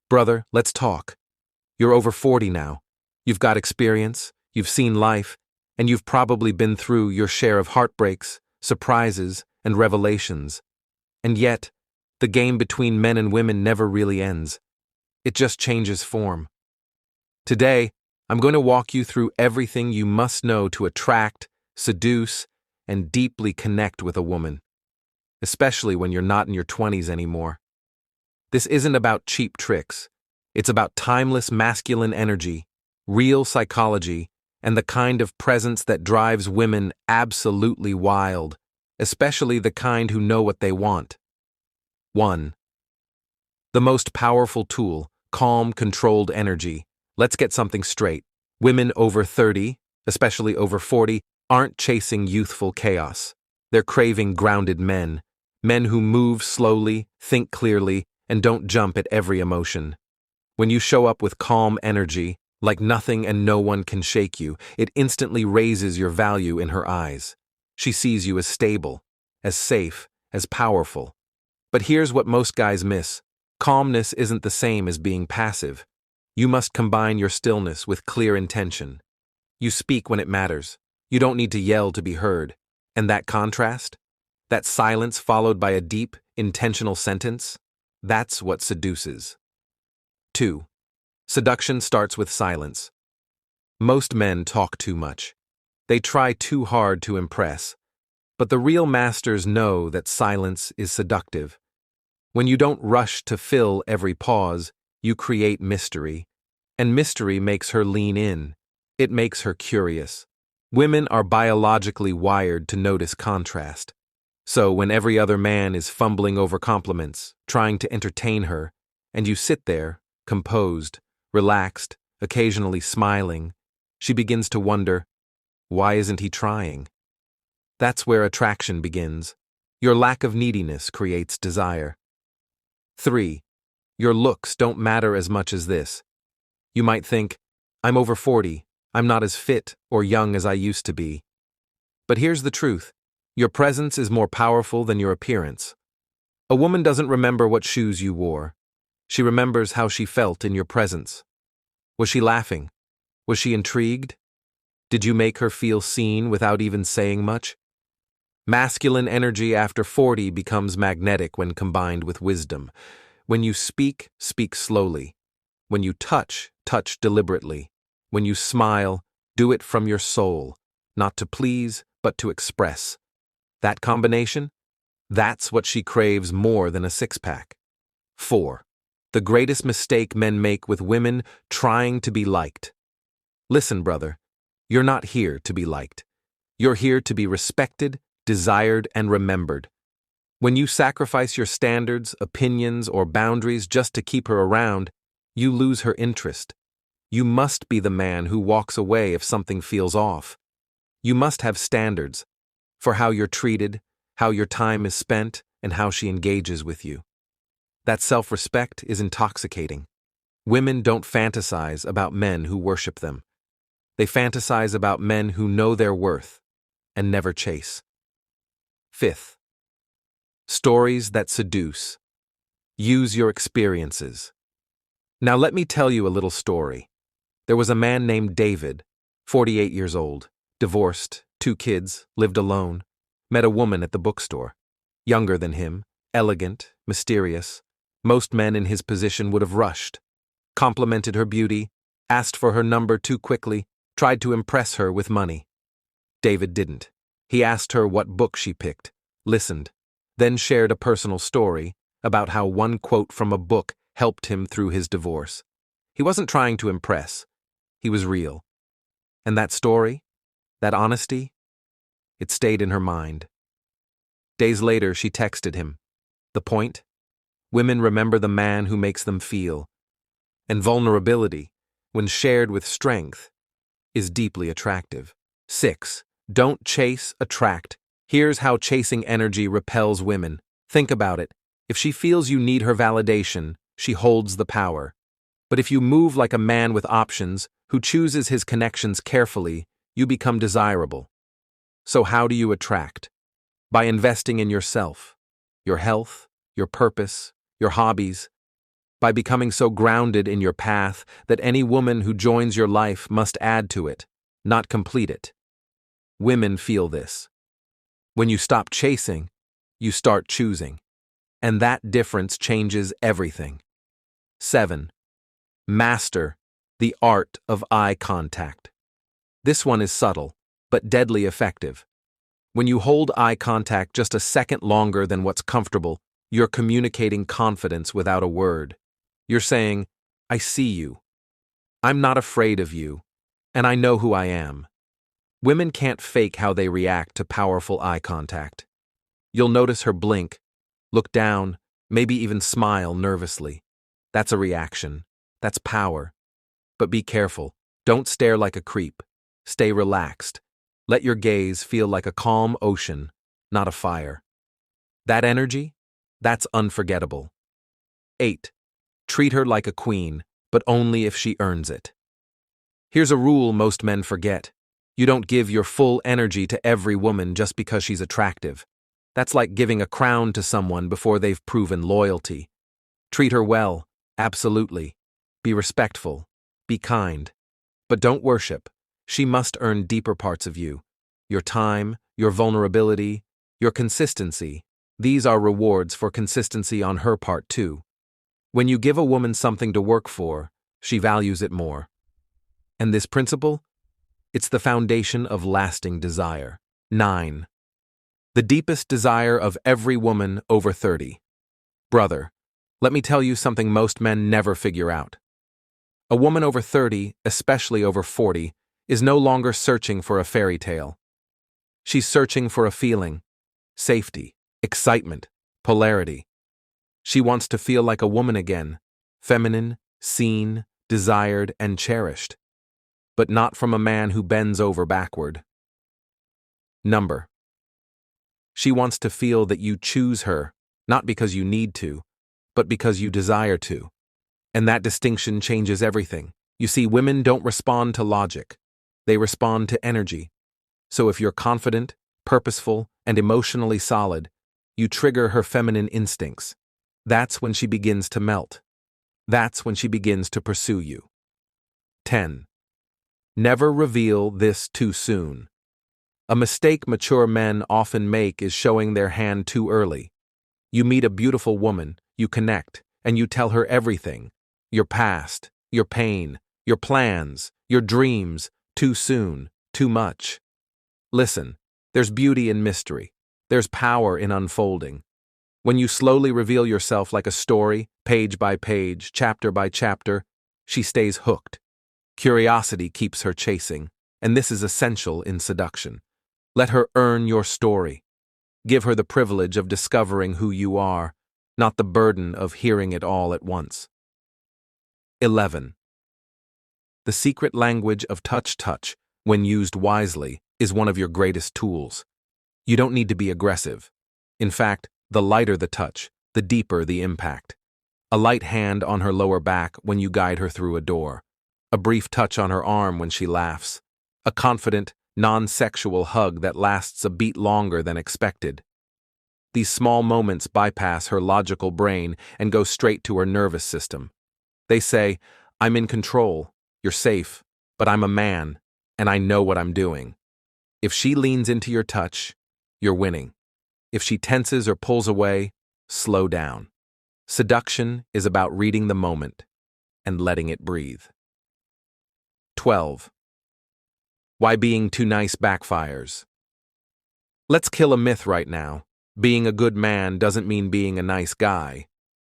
Brother, let's talk. You're over 40 now. You've got experience, you've seen life, and you've probably been through your share of heartbreaks, surprises, and revelations. And yet, the game between men and women never really ends. It just changes form. Today, I'm going to walk you through everything you must know to attract, seduce, and deeply connect with a woman, especially when you're not in your 20s anymore. This isn't about cheap tricks. It's about timeless masculine energy, real psychology, and the kind of presence that drives women absolutely wild, especially the kind who know what they want. 1. The most powerful tool, calm, controlled energy. Let's get something straight. Women over 30, especially over 40, aren't chasing youthful chaos. They're craving grounded men who move slowly, think clearly, and don't jump at every emotion. When you show up with calm energy, like nothing and no one can shake you, it instantly raises your value in her eyes. She sees you as stable, as safe, as powerful. But here's what most guys miss. Calmness isn't the same as being passive. You must combine your stillness with clear intention. You speak when it matters. You don't need to yell to be heard. And that contrast? That silence followed by a deep, intentional sentence? That's what seduces. 2. Seduction starts with silence. Most men talk too much. They try too hard to impress. But the real masters know that silence is seductive. When you don't rush to fill every pause, you create mystery. And mystery makes her lean in. It makes her curious. Women are biologically wired to notice contrast. So when every other man is fumbling over compliments, trying to entertain her, and you sit there, composed, relaxed, occasionally smiling, she begins to wonder, why isn't he trying? That's where attraction begins. Your lack of neediness creates desire. 3. Your looks don't matter as much as this. You might think, I'm over 40, I'm not as fit or young as I used to be. But here's the truth. Your presence is more powerful than your appearance. A woman doesn't remember what shoes you wore. She remembers how she felt in your presence. Was she laughing? Was she intrigued? Did you make her feel seen without even saying much? Masculine energy after 40 becomes magnetic when combined with wisdom. When you speak, speak slowly. When you touch, touch deliberately. When you smile, do it from your soul, not to please, but to express. That combination? That's what she craves more than a six-pack. 4. The greatest mistake men make with women trying to be liked. Listen, brother, you're not here to be liked. You're here to be respected, desired, and remembered. When you sacrifice your standards, opinions, or boundaries just to keep her around, you lose her interest. You must be the man who walks away if something feels off. You must have standards for how you're treated, how your time is spent, and how she engages with you. That self-respect is intoxicating. Women don't fantasize about men who worship them. They fantasize about men who know their worth and never chase. 5. Stories that seduce. Use your experiences. Now let me tell you a little story. There was a man named David, 48 years old, divorced, 2 kids, lived alone, met a woman at the bookstore. Younger than him, elegant, mysterious. Most men in his position would have rushed. Complimented her beauty, asked for her number too quickly, tried to impress her with money. David didn't. He asked her what book she picked, listened, then shared a personal story about how one quote from a book helped him through his divorce. He wasn't trying to impress. He was real. And that story, that honesty, it stayed in her mind. Days later, she texted him. The point? Women remember the man who makes them feel. And vulnerability, when shared with strength, is deeply attractive. 6. Don't chase, attract. Here's how chasing energy repels women. Think about it. If she feels you need her validation, she holds the power. But if you move like a man with options, who chooses his connections carefully, you become desirable. So how do you attract? By investing in yourself, your health, your purpose, your hobbies. by becoming so grounded in your path that any woman who joins your life must add to it, not complete it. Women feel this. When you stop chasing, you start choosing. And that difference changes everything. 7. Master the art of eye contact. This one is subtle, but deadly effective. When you hold eye contact just a second longer than what's comfortable, you're communicating confidence without a word. You're saying, I see you. I'm not afraid of you. And I know who I am. Women can't fake how they react to powerful eye contact. You'll notice her blink, look down, maybe even smile nervously. That's a reaction. That's power. But be careful. Don't stare like a creep. Stay relaxed. Let your gaze feel like a calm ocean, not a fire. That energy? That's unforgettable. 8. Treat her like a queen, but only if she earns it. Here's a rule most men forget. You don't give your full energy to every woman just because she's attractive. That's like giving a crown to someone before they've proven loyalty. Treat her well, absolutely. Be respectful. Be kind. But don't worship. She must earn deeper parts of you. Your time, your vulnerability, your consistency. These are rewards for consistency on her part too. When you give a woman something to work for, she values it more. And this principle? It's the foundation of lasting desire. 9. The deepest desire of every woman over 30. Brother, let me tell you something most men never figure out. A woman over 30, especially over 40, is no longer searching for a fairy tale. She's searching for a feeling, safety, excitement, polarity. She wants to feel like a woman again, feminine, seen, desired, and cherished. But not from a man who bends over backward. Number. She wants to feel that you choose her, not because you need to, but because you desire to. And that distinction changes everything. You see, women don't respond to logic. They respond to energy. So if you're confident, purposeful, and emotionally solid, you trigger her feminine instincts. That's when she begins to melt. That's when she begins to pursue you. 10. Never reveal this too soon. A mistake mature men often make is showing their hand too early. You meet a beautiful woman, you connect, and you tell her everything. Your past, your pain, your plans, your dreams, too soon, too much. Listen, there's beauty in mystery. There's power in unfolding. When you slowly reveal yourself like a story, page by page, chapter by chapter, she stays hooked. Curiosity keeps her chasing, and this is essential in seduction. Let her earn your story. Give her the privilege of discovering who you are, not the burden of hearing it all at once. 11. The secret language of touch, when used wisely, is one of your greatest tools. You don't need to be aggressive. In fact, the lighter the touch, the deeper the impact. A light hand on her lower back when you guide her through a door. A brief touch on her arm when she laughs. A confident, non-sexual hug that lasts a beat longer than expected. These small moments bypass her logical brain and go straight to her nervous system. They say, I'm in control, you're safe, but I'm a man, and I know what I'm doing. If she leans into your touch, you're winning. If she tenses or pulls away, slow down. Seduction is about reading the moment and letting it breathe. 12. Why being too nice backfires. Let's kill a myth right now. Being a good man doesn't mean being a nice guy.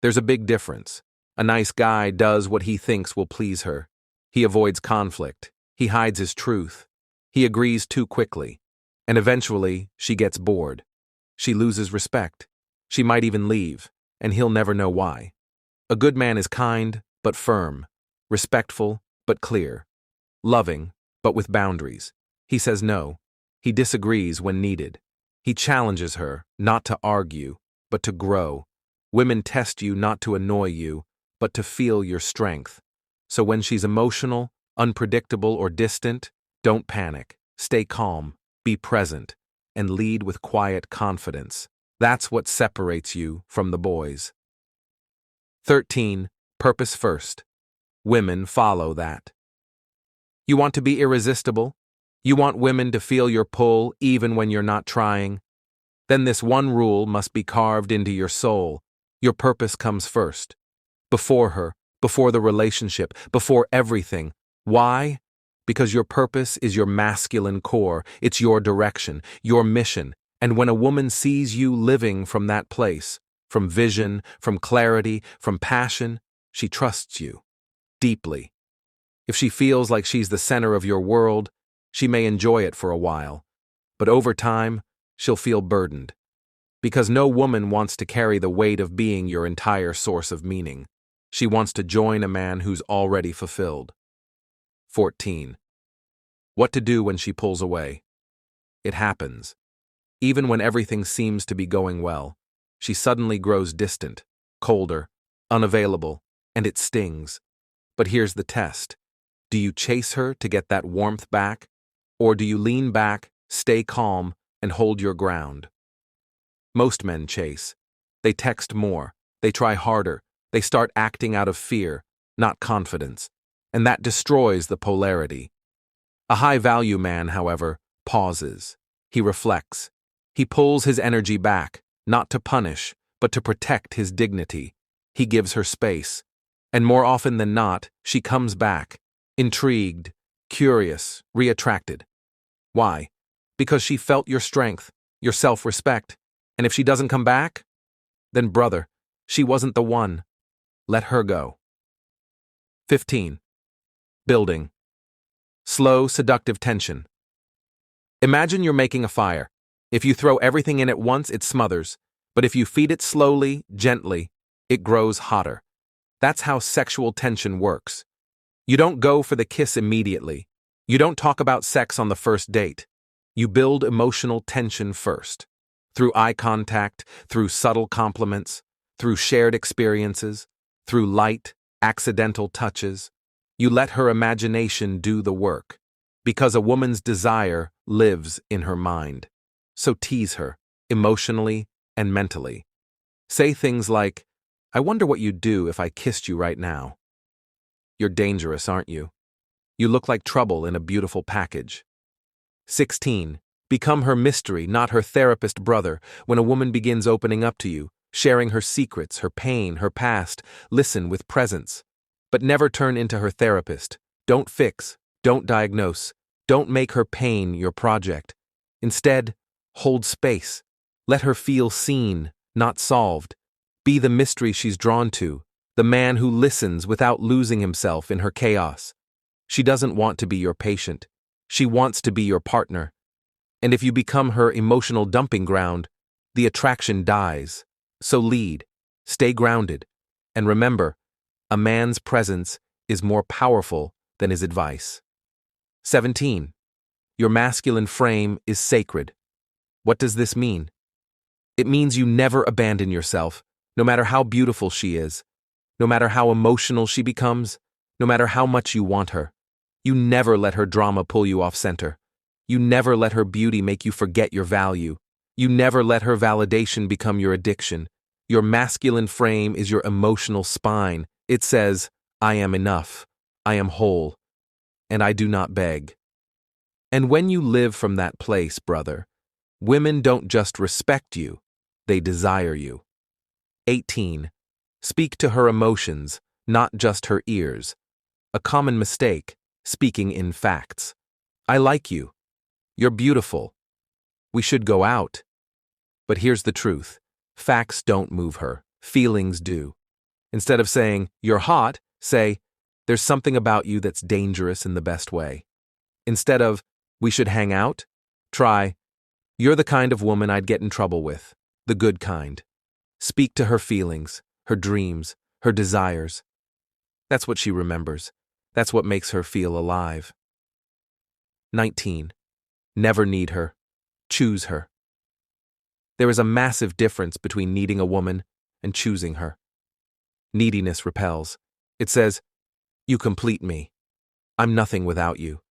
There's a big difference. A nice guy does what he thinks will please her. He avoids conflict. He hides his truth. He agrees too quickly. And eventually, she gets bored. She loses respect. She might even leave, and he'll never know why. A good man is kind, but firm. Respectful, but clear. Loving, but with boundaries. He says no. He disagrees when needed. He challenges her, not to argue, but to grow. Women test you not to annoy you, but to feel your strength. So when she's emotional, unpredictable, or distant, don't panic. Stay calm, be present, and lead with quiet confidence. That's what separates you from the boys. 13. Purpose first. Women follow that. You want to be irresistible? You want women to feel your pull even when you're not trying? Then this one rule must be carved into your soul. Your purpose comes first. Before her, before the relationship, before everything. Why? Because your purpose is your masculine core. It's your direction, your mission. And when a woman sees you living from that place, from vision, from clarity, from passion, she trusts you deeply. If she feels like she's the center of your world, she may enjoy it for a while. But over time, she'll feel burdened. Because no woman wants to carry the weight of being your entire source of meaning. She wants to join a man who's already fulfilled. 14. What to do when she pulls away. It happens. Even when everything seems to be going well, she suddenly grows distant, colder, unavailable, and it stings. But here's the test. Do you chase her to get that warmth back? Or do you lean back, stay calm, and hold your ground? Most men chase. They text more. They try harder. They start acting out of fear, not confidence. And that destroys the polarity. A high-value man, however, pauses. He reflects. He pulls his energy back, not to punish, but to protect his dignity. He gives her space. And more often than not, she comes back, intrigued, curious, reattracted. Why? Because she felt your strength, your self-respect. And if she doesn't come back, then brother, she wasn't the one. Let her go. 15. Building. Slow, seductive tension. Imagine you're making a fire. If you throw everything in at once, it smothers. But if you feed it slowly, gently, it grows hotter. That's how sexual tension works. You don't go for the kiss immediately. You don't talk about sex on the first date. You build emotional tension first. Through eye contact, through subtle compliments, through shared experiences, through light, accidental touches. You let her imagination do the work. Because a woman's desire lives in her mind. So tease her, emotionally and mentally. Say things like, I wonder what you'd do if I kissed you right now. You're dangerous, aren't you? You look like trouble in a beautiful package. 16. Become her mystery, not her therapist brother. When a woman begins opening up to you, sharing her secrets, her pain, her past, listen with presence. But never turn into her therapist. Don't fix, don't diagnose, don't make her pain your project. Instead, hold space. Let her feel seen, not solved. Be the mystery she's drawn to, the man who listens without losing himself in her chaos. She doesn't want to be your patient. She wants to be your partner. And if you become her emotional dumping ground, the attraction dies. So lead, stay grounded, and remember, a man's presence is more powerful than his advice. 17. Your masculine frame is sacred. What does this mean? It means you never abandon yourself, no matter how beautiful she is, no matter how emotional she becomes, no matter how much you want her. You never let her drama pull you off center. You never let her beauty make you forget your value. You never let her validation become your addiction. Your masculine frame is your emotional spine. It says, I am enough, I am whole, and I do not beg. And when you live from that place, brother, women don't just respect you, they desire you. 18. Speak to her emotions, not just her ears. A common mistake, speaking in facts. I like you. You're beautiful. We should go out. But here's the truth. Facts don't move her. Feelings do. Instead of saying, you're hot, say, there's something about you that's dangerous in the best way. Instead of, we should hang out, try, you're the kind of woman I'd get in trouble with, the good kind. Speak to her feelings, her dreams, her desires. That's what she remembers. That's what makes her feel alive. 19. Never need her. Choose her. There is a massive difference between needing a woman and choosing her. Neediness repels. It says, you complete me. I'm nothing without you.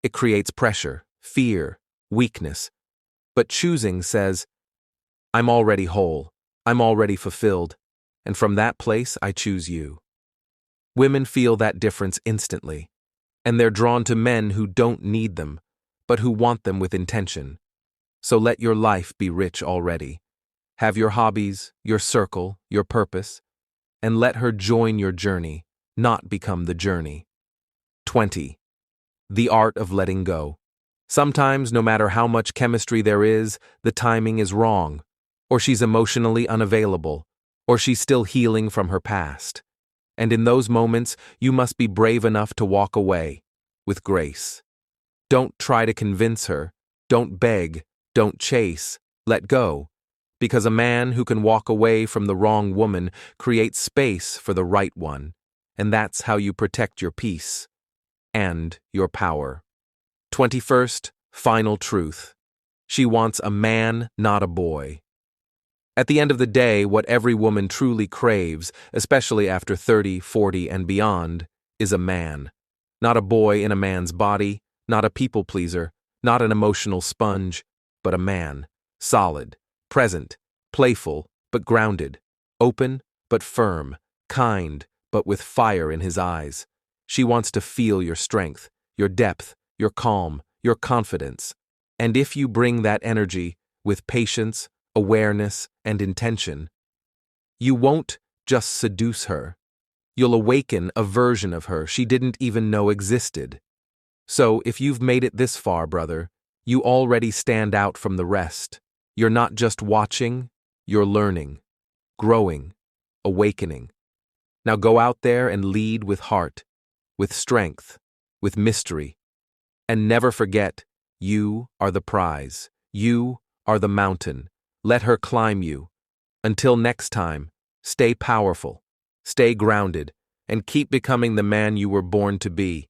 It creates pressure, fear, weakness. But choosing says, I'm already whole. I'm already fulfilled. And from that place, I choose you. Women feel that difference instantly, and they're drawn to men who don't need them, but who want them with intention. So let your life be rich already. Have your hobbies, your circle, your purpose, and let her join your journey, not become the journey. 20. The art of letting go. Sometimes, no matter how much chemistry there is, the timing is wrong, or she's emotionally unavailable, or she's still healing from her past. And in those moments, you must be brave enough to walk away, with grace. Don't try to convince her, don't beg, don't chase, let go. Because a man who can walk away from the wrong woman creates space for the right one, and that's how you protect your peace and your power. 21st, final truth. She wants a man, not a boy. At the end of the day, what every woman truly craves, especially after 30, 40, and beyond, is a man. Not a boy in a man's body, not a people pleaser, not an emotional sponge, but a man. Solid, present, playful, but grounded, open, but firm, kind, but with fire in his eyes. She wants to feel your strength, your depth, your calm, your confidence. And if you bring that energy with patience, awareness, and intention, you won't just seduce her. You'll awaken a version of her she didn't even know existed. So, if you've made it this far, brother, you already stand out from the rest. You're not just watching, you're learning, growing, awakening. Now go out there and lead with heart, with strength, with mystery. And never forget, you are the prize. You are the mountain. Let her climb you. Until next time, stay powerful, stay grounded, and keep becoming the man you were born to be.